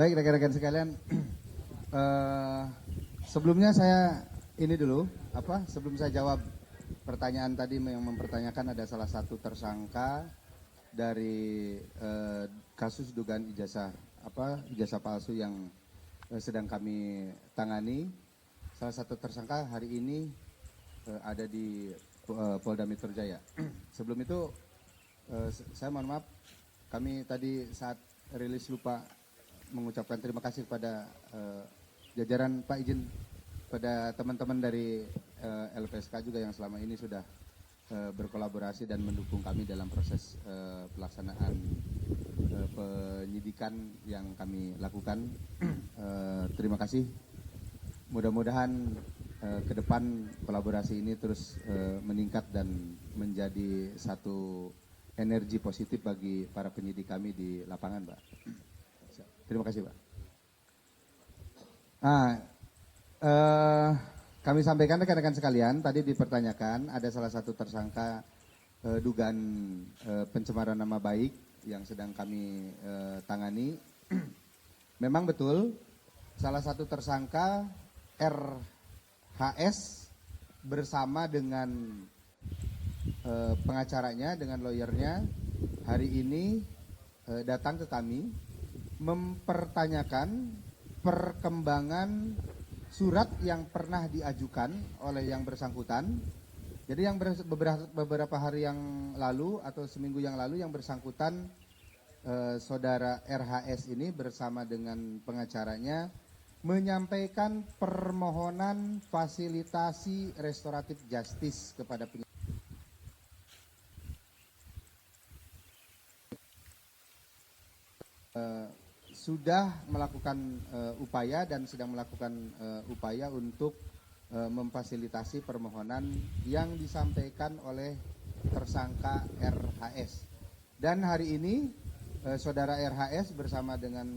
Baik rekan-rekan sekalian, sebelumnya saya ini dulu, sebelum saya jawab pertanyaan tadi yang mempertanyakan ada salah satu tersangka dari kasus dugaan ijazah palsu yang sedang kami tangani. Salah satu tersangka hari ini ada di Polda Metro Jaya. Sebelum itu saya mohon maaf, kami tadi saat rilis lupa mengucapkan terima kasih kepada jajaran Pak izin pada teman-teman dari LPSK juga yang selama ini sudah berkolaborasi dan mendukung kami dalam proses pelaksanaan penyidikan yang kami lakukan. Terima kasih. Mudah-mudahan ke depan kolaborasi ini terus meningkat dan menjadi satu energi positif bagi para penyidik kami di lapangan, Pak. Terima kasih, Pak. Kami sampaikan rekan-rekan sekalian, tadi dipertanyakan ada salah satu tersangka dugaan pencemaran nama baik yang sedang kami tangani. Memang betul, salah satu tersangka RHS bersama dengan pengacaranya, dengan lawyernya, hari ini datang ke kami mempertanyakan perkembangan surat yang pernah diajukan oleh yang bersangkutan. Jadi yang beberapa hari yang lalu atau seminggu yang lalu yang bersangkutan saudara RHS ini bersama dengan pengacaranya menyampaikan permohonan fasilitasi restoratif justice kepada penyidik. Sudah melakukan upaya dan sedang melakukan upaya untuk memfasilitasi permohonan yang disampaikan oleh tersangka RHS. Dan hari ini saudara RHS bersama dengan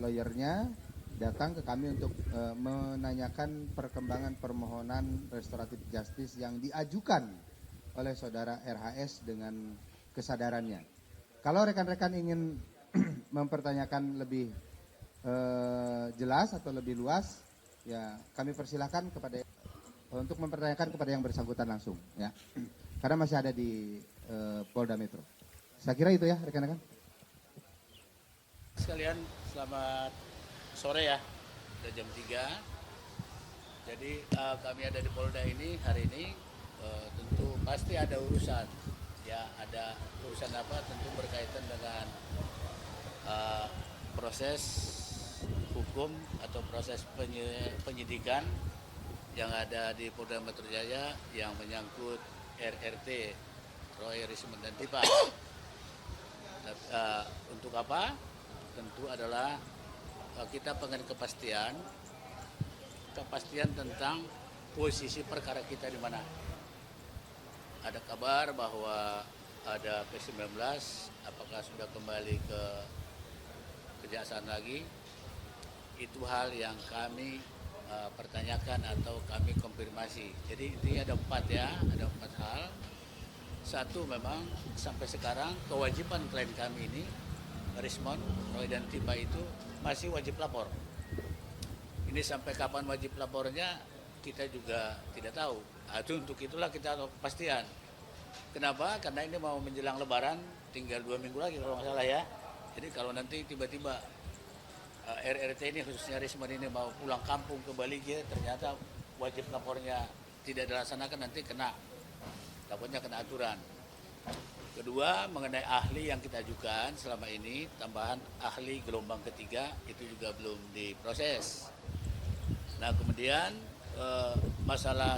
lawyernya datang ke kami untuk menanyakan perkembangan permohonan restoratif justice yang diajukan oleh saudara RHS dengan kesadarannya. Kalau rekan-rekan ingin mempertanyakan lebih jelas atau lebih luas, ya kami persilahkan untuk mempertanyakan kepada yang bersangkutan langsung, ya, karena masih ada di Polda Metro. Saya kira itu ya rekan-rekan. Sekalian selamat sore ya, sudah jam 3. Jadi kami ada di Polda ini hari ini tentu pasti ada urusan, ya ada urusan apa tentu berkaitan dengan proses hukum atau proses penyidikan yang ada di Polda Metro Jaya yang menyangkut RRT, Roy Risman dan Tipa. Untuk apa? Tentu adalah kita pengen kepastian tentang posisi perkara kita di mana. Ada kabar bahwa ada P19, apakah sudah kembali ke kejaksaan lagi? Itu hal yang kami pertanyakan atau kami konfirmasi. Jadi intinya ada 4 hal. Satu, memang sampai sekarang kewajiban klien kami ini, Rismon, Roy dan Tipa itu masih wajib lapor. Ini sampai kapan wajib lapornya kita juga tidak tahu. Untuk itulah kita tahu kepastian. Kenapa? Karena ini mau menjelang Lebaran, tinggal 2 minggu lagi kalau nggak salah ya. Jadi kalau nanti tiba-tiba RRT ini khususnya Risman ini mau pulang kampung ke Bali, ternyata wajib lapornya tidak dilaksanakan, nanti takutnya kena aturan. Kedua, mengenai ahli yang kita ajukan selama ini, tambahan ahli gelombang ketiga itu juga belum diproses. Nah kemudian masalah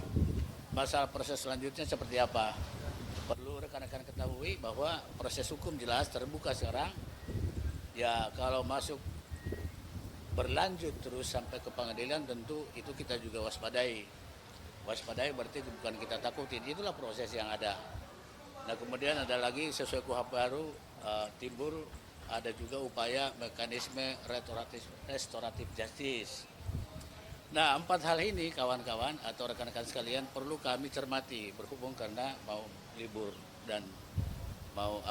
proses selanjutnya seperti apa? Perlu rekan-rekan ketahui bahwa proses hukum jelas terbuka sekarang. Ya kalau masuk berlanjut terus sampai ke pengadilan, tentu itu kita juga waspadai. Waspadai berarti bukan kita takutin, itulah proses yang ada. Nah kemudian ada lagi sesuai KUHP baru timbul ada juga upaya mekanisme restoratif justice. Nah 4 hal ini kawan-kawan atau rekan-rekan sekalian perlu kami cermati, berhubung karena mau libur dan mau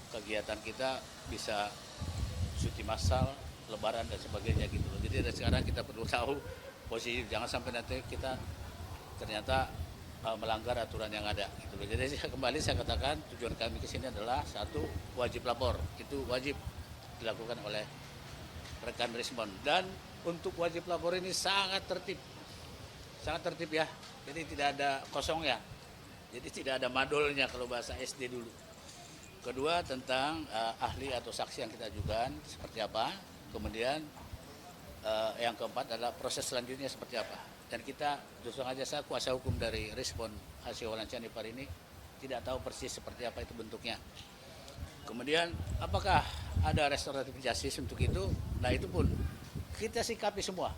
ke kegiatan kita bisa cuti massal, lebaran dan sebagainya gitu loh. Jadi dari sekarang kita perlu tahu posisi, jangan sampai nanti kita ternyata melanggar aturan yang ada gitu loh. Jadi kembali saya katakan tujuan kami ke sini adalah satu, wajib lapor. Itu wajib dilakukan oleh rekan Rismon, dan untuk wajib lapor ini sangat tertib ya. Jadi tidak ada kosong ya. Jadi tidak ada madolnya kalau bahasa SD dulu. Kedua, tentang ahli atau saksi yang kita ajukan seperti apa. Kemudian yang keempat adalah proses selanjutnya seperti apa. Dan kita justru saja, saya kuasa hukum dari Respon Hasio Walanca Nipar ini tidak tahu persis seperti apa itu bentuknya. Kemudian apakah ada restoratif justice untuk itu? Nah itu pun kita sikapi semua.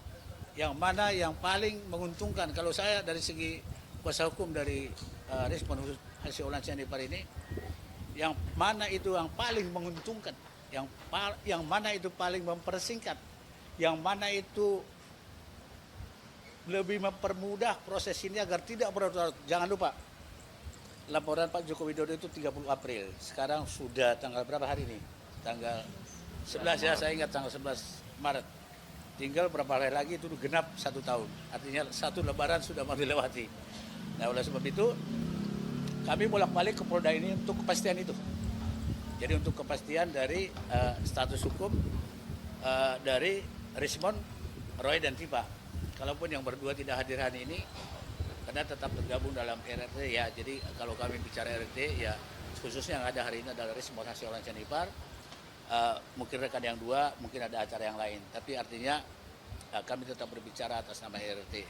Yang mana yang paling menguntungkan, kalau saya dari segi kuasa hukum dari Respon Hasio Walanca Nipar ini, yang mana itu yang paling menguntungkan, yang mana itu paling mempersingkat, yang mana itu lebih mempermudah proses ini agar tidak berlarut-larut. Jangan lupa, laporan Pak Joko Widodo itu 30 April. Sekarang sudah tanggal berapa hari ini? Tanggal 11 ya, saya ingat tanggal 11 Maret. Tinggal berapa hari lagi itu genap 1 tahun. Artinya satu lebaran sudah mau dilewati. Nah oleh sebab itu, kami bolak-balik ke Polda ini untuk kepastian itu. Jadi untuk kepastian dari status hukum dari Rismon, Roy dan Tipa. Kalaupun yang berdua tidak hadir hari ini, karena tetap tergabung dalam RRT ya. Jadi kalau kami bicara RRT ya, khususnya yang ada hari ini adalah Rismon Hasio Walanca Nipar. Mungkin rekan yang dua, mungkin ada acara yang lain. Tapi artinya kami tetap berbicara atas nama RRT.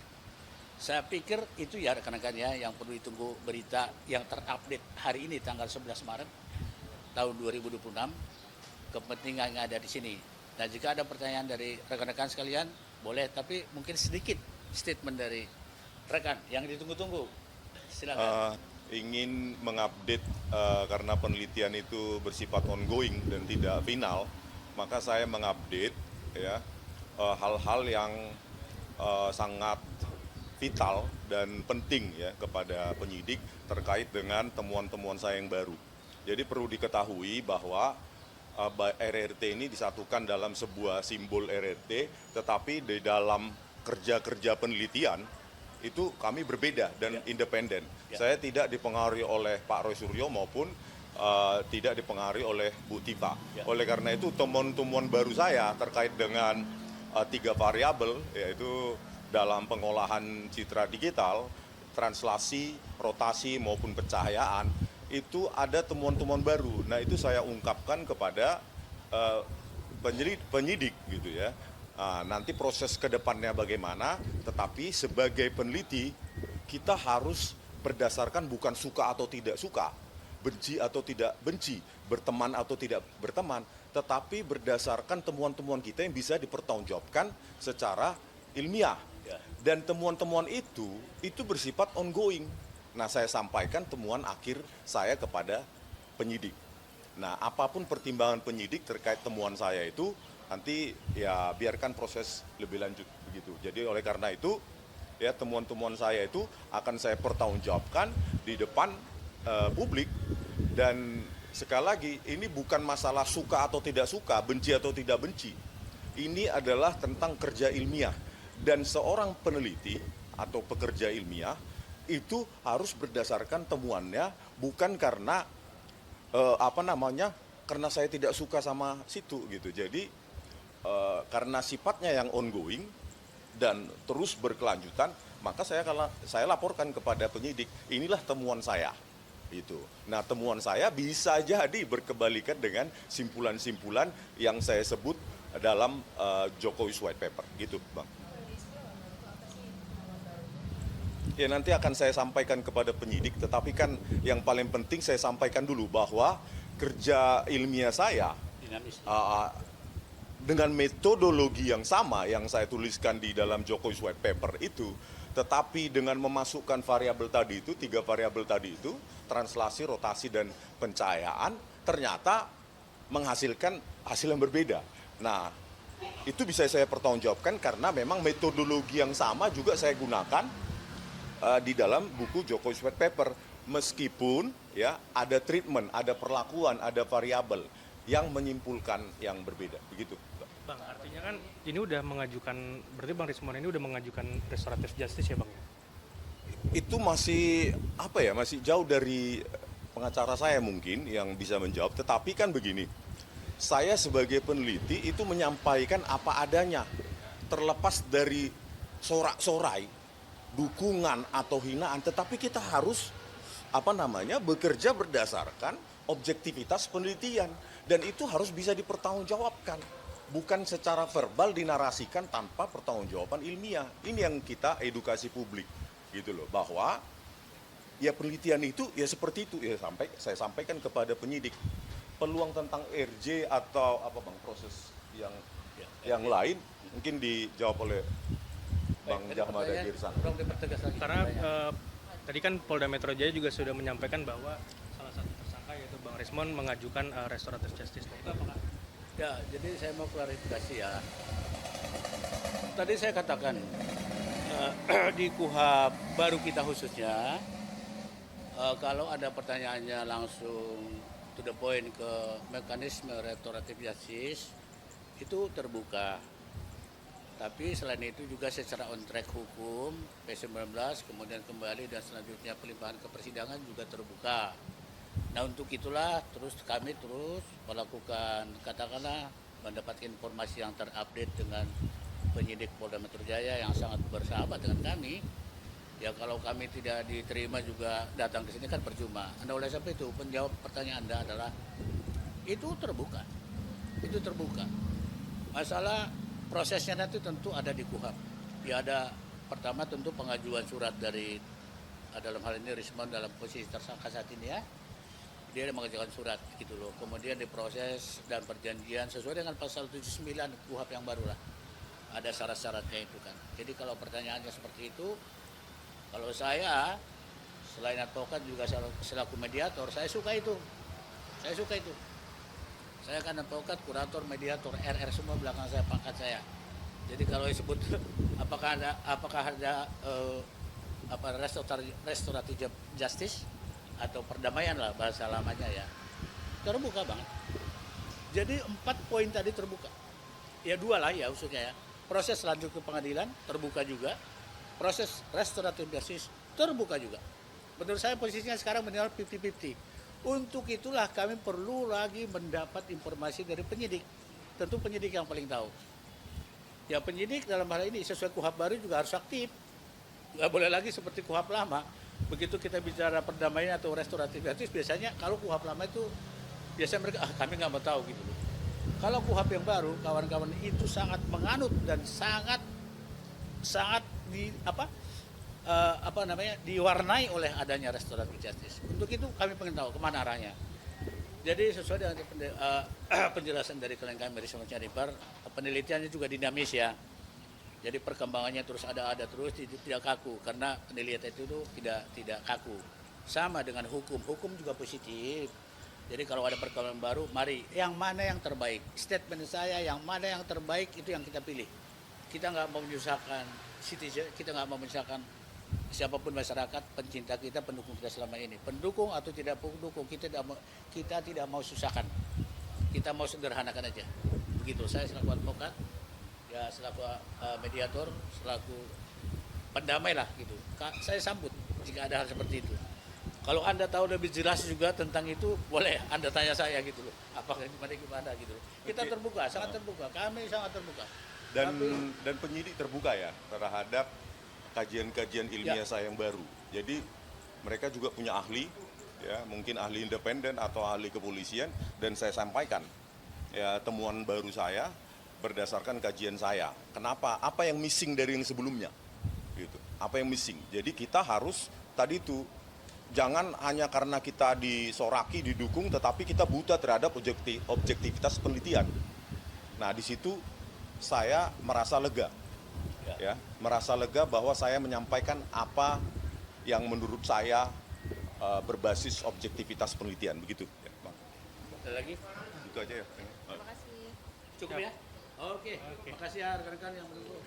Saya pikir itu ya rekan-rekan ya yang perlu ditunggu berita yang terupdate hari ini tanggal 11 Maret tahun 2026, kepentingan yang ada di sini. Nah jika ada pertanyaan dari rekan-rekan sekalian, boleh, tapi mungkin sedikit statement dari rekan yang ditunggu-tunggu. Silakan. Ingin mengupdate karena penelitian itu bersifat ongoing dan tidak final, maka saya mengupdate ya hal-hal yang sangat vital dan penting ya kepada penyidik terkait dengan temuan-temuan saya yang baru. Jadi perlu diketahui bahwa RRT ini disatukan dalam sebuah simbol RRT, tetapi di dalam kerja-kerja penelitian itu kami berbeda dan independen. Saya tidak dipengaruhi oleh Pak Roy Suryo maupun tidak dipengaruhi oleh Bu Tipa. Oleh karena itu temuan-temuan baru saya terkait dengan 3 variabel, yaitu dalam pengolahan citra digital, translasi, rotasi maupun pencahayaan, itu ada temuan-temuan baru. Nah itu saya ungkapkan kepada penyidik gitu ya. Nanti proses ke depannya bagaimana, tetapi sebagai peneliti kita harus berdasarkan bukan suka atau tidak suka, benci atau tidak benci, berteman atau tidak berteman, tetapi berdasarkan temuan-temuan kita yang bisa dipertanggungjawabkan secara ilmiah. Dan temuan-temuan itu bersifat ongoing. Nah, saya sampaikan temuan akhir saya kepada penyidik. Nah, apapun pertimbangan penyidik terkait temuan saya itu, nanti ya biarkan proses lebih lanjut begitu. Jadi oleh karena itu, ya temuan-temuan saya itu akan saya pertanggungjawabkan di depan publik. Dan sekali lagi, ini bukan masalah suka atau tidak suka, benci atau tidak benci. Ini adalah tentang kerja ilmiah. Dan seorang peneliti atau pekerja ilmiah itu harus berdasarkan temuannya, bukan karena karena saya tidak suka sama situ gitu. Jadi karena sifatnya yang ongoing dan terus berkelanjutan, maka saya laporkan kepada penyidik, inilah temuan saya. Itu. Nah, temuan saya bisa jadi berkebalikan dengan simpulan-simpulan yang saya sebut dalam Jokowi's White Paper, gitu, Bang. Ya nanti akan saya sampaikan kepada penyidik, tetapi kan yang paling penting saya sampaikan dulu bahwa kerja ilmiah saya dengan metodologi yang sama yang saya tuliskan di dalam Jokowi's White Paper itu, tetapi dengan memasukkan variabel tadi itu, 3 variabel tadi itu, translasi, rotasi, dan pencahayaan, ternyata menghasilkan hasil yang berbeda. Nah, itu bisa saya pertanggungjawabkan karena memang metodologi yang sama juga saya gunakan di dalam buku Jokowi's White Paper. meskipun ya ada treatment, ada perlakuan, ada variabel yang menyimpulkan yang berbeda, begitu. Bang, artinya kan ini udah mengajukan, berarti Bang Rismon ini udah mengajukan restoratif justice ya Bang? Itu masih apa ya, masih jauh dari pengacara saya mungkin yang bisa menjawab, tetapi kan begini, saya sebagai peneliti itu menyampaikan apa adanya, terlepas dari sorak-sorai, dukungan atau hinaan, tetapi kita harus bekerja berdasarkan objektivitas penelitian, dan itu harus bisa dipertanggungjawabkan, bukan secara verbal dinarasikan tanpa pertanggungjawaban ilmiah. Ini yang kita edukasi publik gitu loh, bahwa ya penelitian itu ya seperti itu ya, saya sampaikan kepada penyidik peluang tentang RJ atau apa Bang, proses yang lain mungkin dijawab oleh Bang Jahmada Girsan. Karena tadi kan Polda Metro Jaya juga sudah menyampaikan bahwa salah satu tersangka yaitu Bang Rismon mengajukan restoratif justice. Nah, itu apakah? Ya, jadi saya mau klarifikasi ya. Tadi saya katakan di KUHP baru kita khususnya, kalau ada pertanyaannya langsung to the point ke mekanisme restoratif justice itu terbuka. Tapi selain itu juga secara on track hukum P19 kemudian kembali dan selanjutnya pelimpahan ke persidangan juga terbuka. Nah untuk itulah kami terus melakukan katakanlah mendapatkan informasi yang terupdate dengan penyidik Polda Metro Jaya yang sangat bersahabat dengan kami. Ya kalau kami tidak diterima juga datang ke sini kan percuma. Anda oleh sebab itu menjawab pertanyaan Anda adalah itu terbuka. Itu terbuka. Masalah prosesnya nanti tentu ada di KUHP. Ya ada pertama tentu pengajuan surat dari dalam hal ini Rismon dalam posisi tersangka saat ini ya. Dia mengajukan surat gitu loh. Kemudian diproses dan perjanjian sesuai dengan pasal 79 KUHP yang baru lah. Ada syarat-syaratnya itu kan. Jadi kalau pertanyaannya seperti itu, kalau saya selain advokat juga selaku mediator, saya suka itu. Saya suka itu. Saya kan advokat, kurator, mediator, RR semua belakang saya, pangkat saya. Jadi kalau disebut apakah ada restoratif justice atau perdamaian lah bahasa lamanya ya, terbuka banget. Jadi 4 poin tadi terbuka. Ya 2 lah ya maksudnya ya. Proses lanjut ke pengadilan terbuka juga. Proses restoratif justice terbuka juga. Menurut saya posisinya sekarang benar 50-50. Untuk itulah kami perlu lagi mendapat informasi dari penyidik. Tentu penyidik yang paling tahu. Ya penyidik dalam hal ini sesuai KUHP baru juga harus aktif. Nggak boleh lagi seperti KUHP lama. Begitu kita bicara perdamaian atau restoratif justice, biasanya kalau KUHP lama itu biasanya mereka kami nggak mau tahu gitu loh. Kalau KUHP yang baru, kawan-kawan itu sangat menganut dan sangat diwarnai oleh adanya restoratif justice. Untuk itu kami pengen tahu kemana arahnya. Jadi sesuai dengan penjelasan dari klien kami Rismon Syarifar, penelitiannya juga dinamis ya. Jadi perkembangannya terus ada terus, tidak kaku karena penelitian itu tidak kaku. Sama dengan hukum juga positif. Jadi kalau ada perkembangan baru, mari yang mana yang terbaik. Statement saya yang mana yang terbaik itu yang kita pilih. Kita nggak mau menyusahkan citizen, kita nggak mau menyusahkan siapapun masyarakat, pencinta kita, pendukung kita selama ini. Pendukung atau tidak pendukung, kita tidak mau susahkan. Kita mau sederhanakan aja. Begitu saya selaku advokat, ya selaku mediator, selaku pendamai lah gitu. Saya sambut jika ada hal seperti itu. Kalau Anda tahu lebih jelas juga tentang itu, boleh Anda tanya saya gitu loh. Apakah gimana gitu loh. Kita terbuka, sangat terbuka. Kami sangat terbuka. Dan penyidik terbuka ya terhadap kajian-kajian ilmiah saya yang baru. Jadi mereka juga punya ahli, ya mungkin ahli independen atau ahli kepolisian, dan saya sampaikan ya temuan baru saya berdasarkan kajian saya. Kenapa? Apa yang missing dari yang sebelumnya? Gitu. Apa yang missing? Jadi kita harus tadi itu jangan hanya karena kita disoraki, didukung, tetapi kita buta terhadap objektivitas penelitian. Nah di situ saya merasa lega. Ya, merasa lega bahwa saya menyampaikan apa yang menurut saya berbasis objektivitas penelitian, begitu. Ya, Bang. Ada lagi? Itu aja ya. Terima kasih. Cukup ya? Oke. Makasih ya rekan-rekan yang mendukung.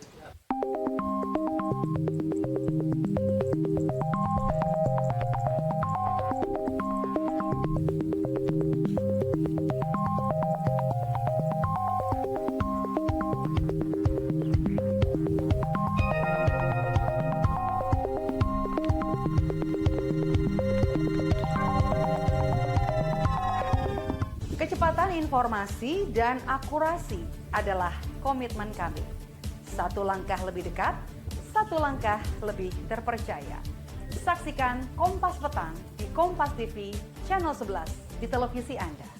informasi dan akurasi adalah komitmen kami. Satu langkah lebih dekat, satu langkah lebih terpercaya. Saksikan Kompas Petang di Kompas TV Channel 11 di televisi Anda.